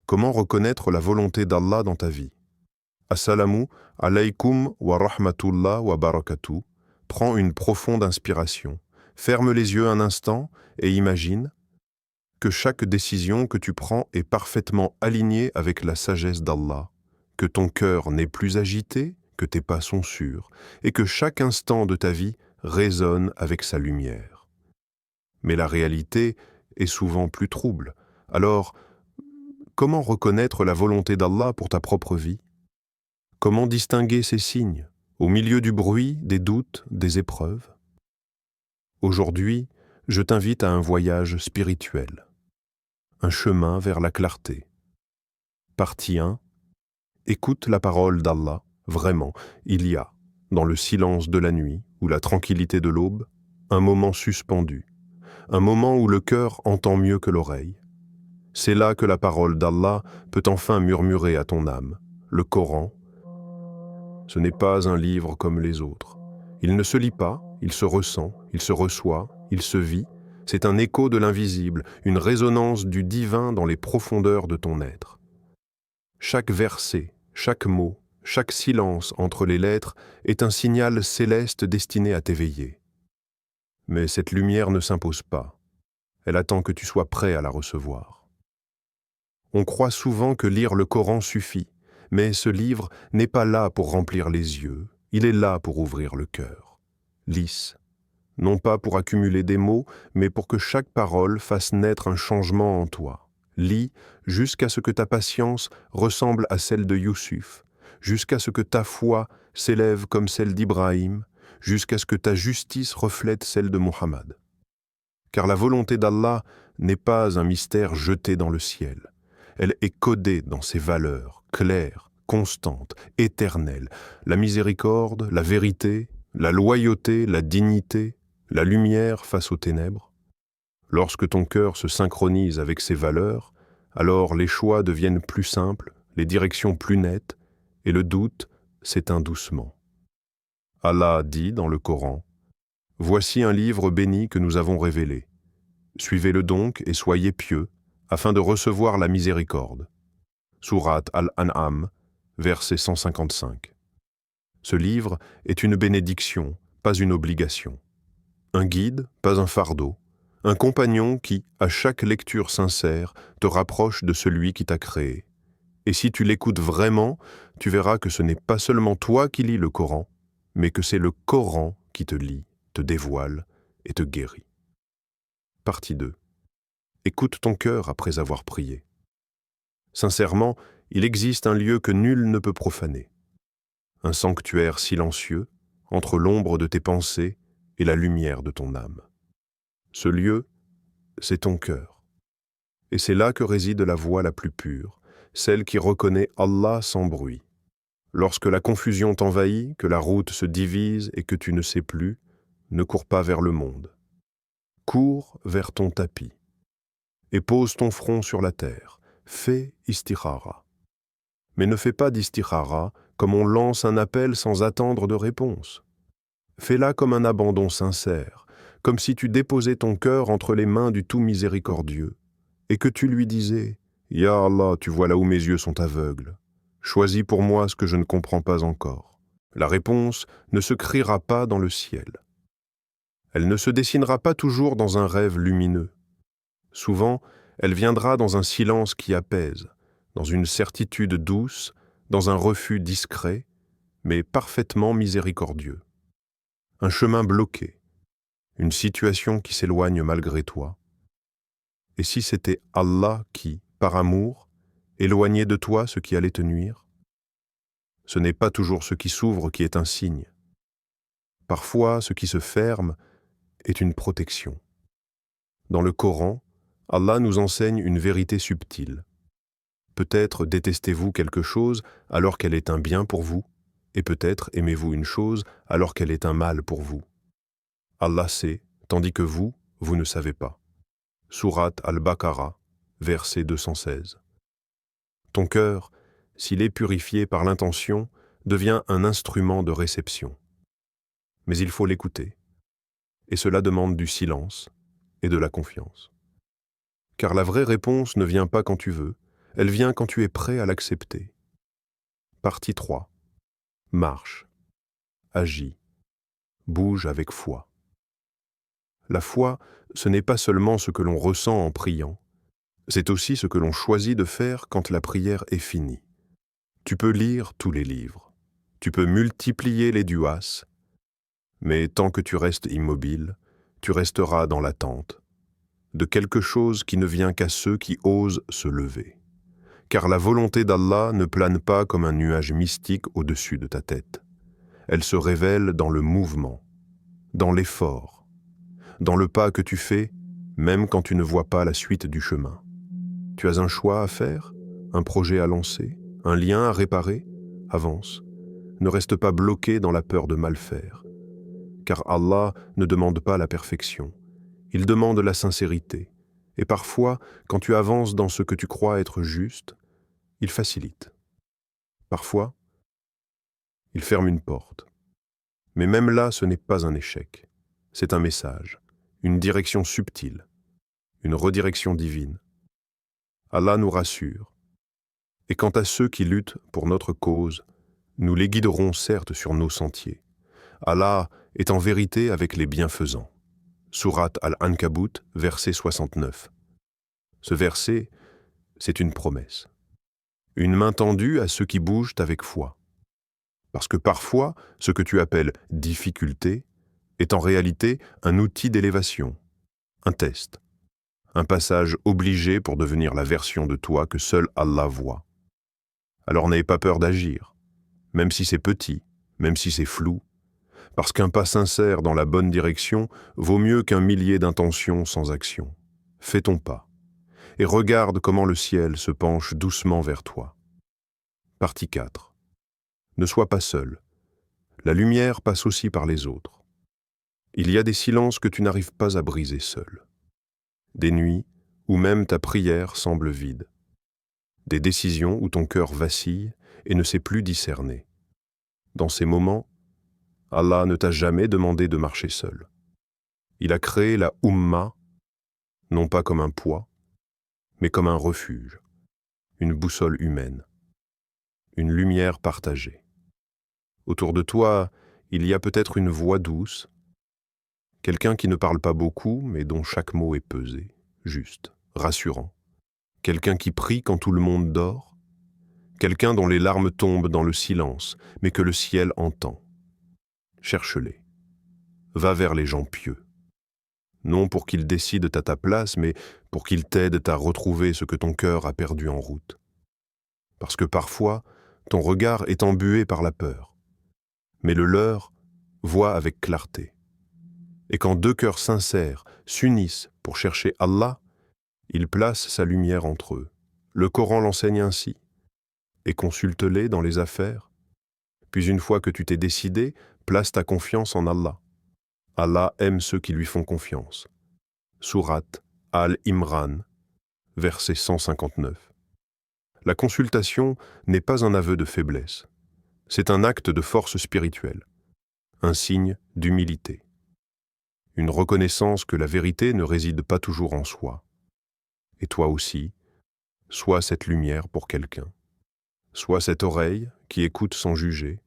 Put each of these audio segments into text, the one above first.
Comment reconnaître la volonté d'Allah dans ta vie? Assalamu alaykum wa rahmatullah wa barakatuh. Prends une profonde inspiration. Ferme les yeux un instant et imagine que chaque décision que tu prends est parfaitement alignée avec la sagesse d'Allah, que ton cœur n'est plus agité, que tes pas sont sûrs, et que chaque instant de ta vie résonne avec sa lumière. Mais la réalité est souvent plus trouble. Alors, comment reconnaître la volonté d'Allah pour ta propre vie? Comment distinguer ces signes, au milieu du bruit, des doutes, des épreuves? Aujourd'hui, je t'invite à un voyage spirituel, un chemin vers la clarté. Partie 1. Écoute la parole d'Allah. Vraiment, il y a, dans le silence de la nuit ou la tranquillité de l'aube, un moment suspendu, un moment où le cœur entend mieux que l'oreille. C'est là que la parole d'Allah peut enfin murmurer à ton âme. Le Coran, ce n'est pas un livre comme les autres. Il ne se lit pas, il se ressent, il se reçoit, il se vit. C'est un écho de l'invisible, une résonance du divin dans les profondeurs de ton être. Chaque verset, chaque mot, chaque silence entre les lettres est un signal céleste destiné à t'éveiller. Mais cette lumière ne s'impose pas. Elle attend que tu sois prêt à la recevoir. On croit souvent que lire le Coran suffit, mais ce livre n'est pas là pour remplir les yeux, il est là pour ouvrir le cœur. Lisse, non pas pour accumuler des mots, mais pour que chaque parole fasse naître un changement en toi. Lis jusqu'à ce que ta patience ressemble à celle de Youssouf, jusqu'à ce que ta foi s'élève comme celle d'Ibrahim, jusqu'à ce que ta justice reflète celle de Mohammed. Car la volonté d'Allah n'est pas un mystère jeté dans le ciel. Elle est codée dans ses valeurs, claires, constantes, éternelles. La miséricorde, la vérité, la loyauté, la dignité, la lumière face aux ténèbres. Lorsque ton cœur se synchronise avec ces valeurs, alors les choix deviennent plus simples, les directions plus nettes, et le doute s'éteint doucement. Allah dit dans le Coran, « Voici un livre béni que nous avons révélé. Suivez-le donc et soyez pieux, afin de recevoir la miséricorde. » Sourate Al-An'am, verset 155. Ce livre est une bénédiction, pas une obligation. Un guide, pas un fardeau. Un compagnon qui, à chaque lecture sincère, te rapproche de celui qui t'a créé. Et si tu l'écoutes vraiment, tu verras que ce n'est pas seulement toi qui lis le Coran, mais que c'est le Coran qui te lit, te dévoile et te guérit. Partie 2. Écoute ton cœur après avoir prié. Sincèrement, il existe un lieu que nul ne peut profaner. Un sanctuaire silencieux, entre l'ombre de tes pensées et la lumière de ton âme. Ce lieu, c'est ton cœur. Et c'est là que réside la voix la plus pure, celle qui reconnaît Allah sans bruit. Lorsque la confusion t'envahit, que la route se divise et que tu ne sais plus, ne cours pas vers le monde. Cours vers ton tapis. Et pose ton front sur la terre. Fais istikhara. Mais ne fais pas d'istikhara comme on lance un appel sans attendre de réponse. Fais-la comme un abandon sincère, comme si tu déposais ton cœur entre les mains du tout miséricordieux, et que tu lui disais « Ya Allah, tu vois là où mes yeux sont aveugles. Choisis pour moi ce que je ne comprends pas encore. » La réponse ne se criera pas dans le ciel. Elle ne se dessinera pas toujours dans un rêve lumineux. Souvent, elle viendra dans un silence qui apaise, dans une certitude douce, dans un refus discret, mais parfaitement miséricordieux. Un chemin bloqué, une situation qui s'éloigne malgré toi. Et si c'était Allah qui, par amour, éloignait de toi ce qui allait te nuire? Ce n'est pas toujours ce qui s'ouvre qui est un signe. Parfois, ce qui se ferme est une protection. Dans le Coran, Allah nous enseigne une vérité subtile. Peut-être détestez-vous quelque chose alors qu'elle est un bien pour vous, et peut-être aimez-vous une chose alors qu'elle est un mal pour vous. Allah sait, tandis que vous ne savez pas. Sourate Al-Baqarah, verset 216. Ton cœur, s'il est purifié par l'intention, devient un instrument de réception. Mais il faut l'écouter. Et cela demande du silence et de la confiance. Car la vraie réponse ne vient pas quand tu veux, Elle vient quand tu es prêt à l'accepter. Partie 3. Marche, agis, bouge avec foi. La foi, ce n'est pas seulement ce que l'on ressent en priant, c'est aussi ce que l'on choisit de faire quand la prière est finie. Tu peux lire tous les livres, tu peux multiplier les duas, mais tant que tu restes immobile, tu resteras dans l'attente de quelque chose qui ne vient qu'à ceux qui osent se lever. Car la volonté d'Allah ne plane pas comme un nuage mystique au-dessus de ta tête. Elle se révèle dans le mouvement, dans l'effort, dans le pas que tu fais, même quand tu ne vois pas la suite du chemin. Tu as un choix à faire, un projet à lancer, un lien à réparer, avance. Ne reste pas bloqué dans la peur de mal faire. Car Allah ne demande pas la perfection, il demande la sincérité. Et parfois, quand tu avances dans ce que tu crois être juste, il facilite. Parfois, il ferme une porte. Mais même là, ce n'est pas un échec. C'est un message, une direction subtile, une redirection divine. Allah nous rassure. Et quant à ceux qui luttent pour notre cause, nous les guiderons certes sur nos sentiers. Allah est en vérité avec les bienfaisants. Sourate Al-Ankabut, verset 69. Ce verset, c'est une promesse. Une main tendue à ceux qui bougent avec foi. Parce que parfois, ce que tu appelles difficulté est en réalité un outil d'élévation, un test, un passage obligé pour devenir la version de toi que seul Allah voit. Alors n'aie pas peur d'agir, même si c'est petit, même si c'est flou, parce qu'un pas sincère dans la bonne direction vaut mieux qu'un millier d'intentions sans action. Fais ton pas, et regarde comment le ciel se penche doucement vers toi. Partie 4. Ne sois pas seul. La lumière passe aussi par les autres. Il y a des silences que tu n'arrives pas à briser seul. Des nuits où même ta prière semble vide. Des décisions où ton cœur vacille et ne sait plus discerner. Dans ces moments, Allah ne t'a jamais demandé de marcher seul. Il a créé la Ummah, non pas comme un poids, mais comme un refuge, une boussole humaine, une lumière partagée. Autour de toi, il y a peut-être une voix douce, quelqu'un qui ne parle pas beaucoup, mais dont chaque mot est pesé, juste, rassurant. Quelqu'un qui prie quand tout le monde dort, quelqu'un dont les larmes tombent dans le silence, mais que le ciel entend. Cherche-les. Va vers les gens pieux. Non pour qu'ils décident à ta place, mais pour qu'ils t'aident à retrouver ce que ton cœur a perdu en route. Parce que parfois, ton regard est embué par la peur, mais le leur voit avec clarté. Et quand deux cœurs sincères s'unissent pour chercher Allah, il place sa lumière entre eux. Le Coran l'enseigne ainsi. Et consulte-les dans les affaires. Puis une fois que tu t'es décidé, place ta confiance en Allah. Allah aime ceux qui lui font confiance. Sourate Al-Imran, verset 159. La consultation n'est pas un aveu de faiblesse. C'est un acte de force spirituelle, un signe d'humilité. Une reconnaissance que la vérité ne réside pas toujours en soi. Et toi aussi, sois cette lumière pour quelqu'un. Sois cette oreille qui écoute sans juger,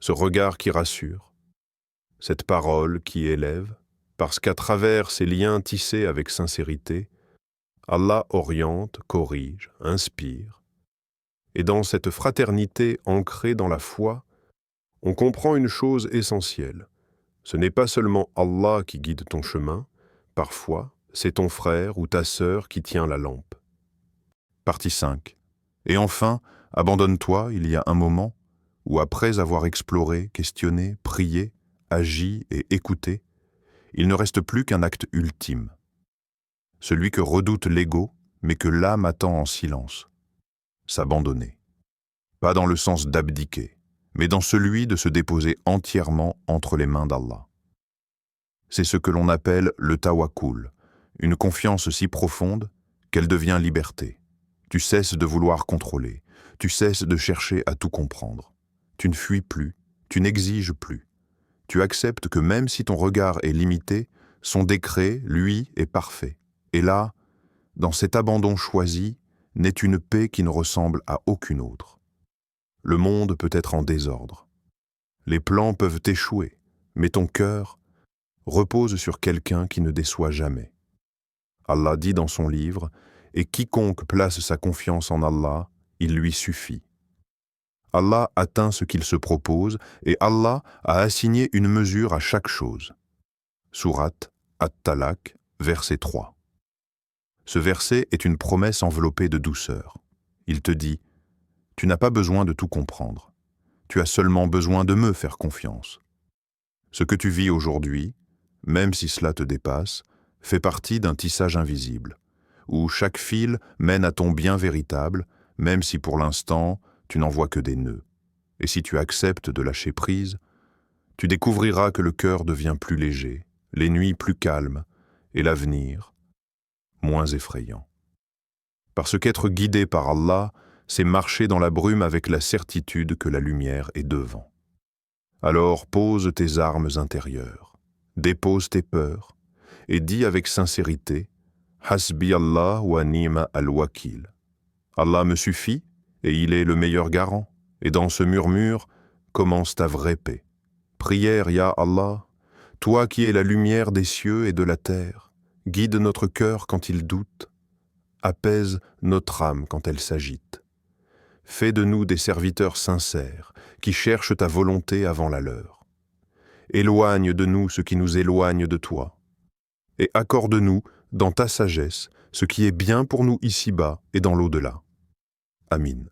ce regard qui rassure, cette parole qui élève, parce qu'à travers ces liens tissés avec sincérité, Allah oriente, corrige, inspire. Et dans cette fraternité ancrée dans la foi, on comprend une chose essentielle. Ce n'est pas seulement Allah qui guide ton chemin, parfois c'est ton frère ou ta sœur qui tient la lampe. Partie 5. Et enfin, abandonne-toi, il y a un moment où après avoir exploré, questionné, prié, agi et écouté, il ne reste plus qu'un acte ultime. Celui que redoute l'ego, mais que l'âme attend en silence. S'abandonner. Pas dans le sens d'abdiquer, mais dans celui de se déposer entièrement entre les mains d'Allah. C'est ce que l'on appelle le tawakkul, une confiance si profonde qu'elle devient liberté. Tu cesses de vouloir contrôler, tu cesses de chercher à tout comprendre. Tu ne fuis plus, tu n'exiges plus. Tu acceptes que même si ton regard est limité, son décret, lui, est parfait. Et là, dans cet abandon choisi, n'est une paix qui ne ressemble à aucune autre. Le monde peut être en désordre. Les plans peuvent échouer, mais ton cœur repose sur quelqu'un qui ne déçoit jamais. Allah dit dans son livre, « Et quiconque place sa confiance en Allah, il lui suffit. » Allah atteint ce qu'il se propose et Allah a assigné une mesure à chaque chose. Sourate At-Talaq, verset 3. Ce verset est une promesse enveloppée de douceur. Il te dit, « Tu n'as pas besoin de tout comprendre. Tu as seulement besoin de me faire confiance. » Ce que tu vis aujourd'hui, même si cela te dépasse, fait partie d'un tissage invisible, où chaque fil mène à ton bien véritable, même si pour l'instant, tu n'en vois que des nœuds. Et si tu acceptes de lâcher prise, tu découvriras que le cœur devient plus léger, les nuits plus calmes, et l'avenir moins effrayant. Parce qu'être guidé par Allah, c'est marcher dans la brume avec la certitude que la lumière est devant. Alors pose tes armes intérieures, dépose tes peurs, et dis avec sincérité, « Hasbi Allah wa ni'ma al-wakil » Allah me suffit, et il est le meilleur garant. Et dans ce murmure, commence ta vraie paix. Prière, Ya Allah, toi qui es la lumière des cieux et de la terre, guide notre cœur quand il doute, apaise notre âme quand elle s'agite. Fais de nous des serviteurs sincères, qui cherchent ta volonté avant la leur. Éloigne de nous ce qui nous éloigne de toi, et accorde-nous, dans ta sagesse, ce qui est bien pour nous ici-bas et dans l'au-delà. Amin.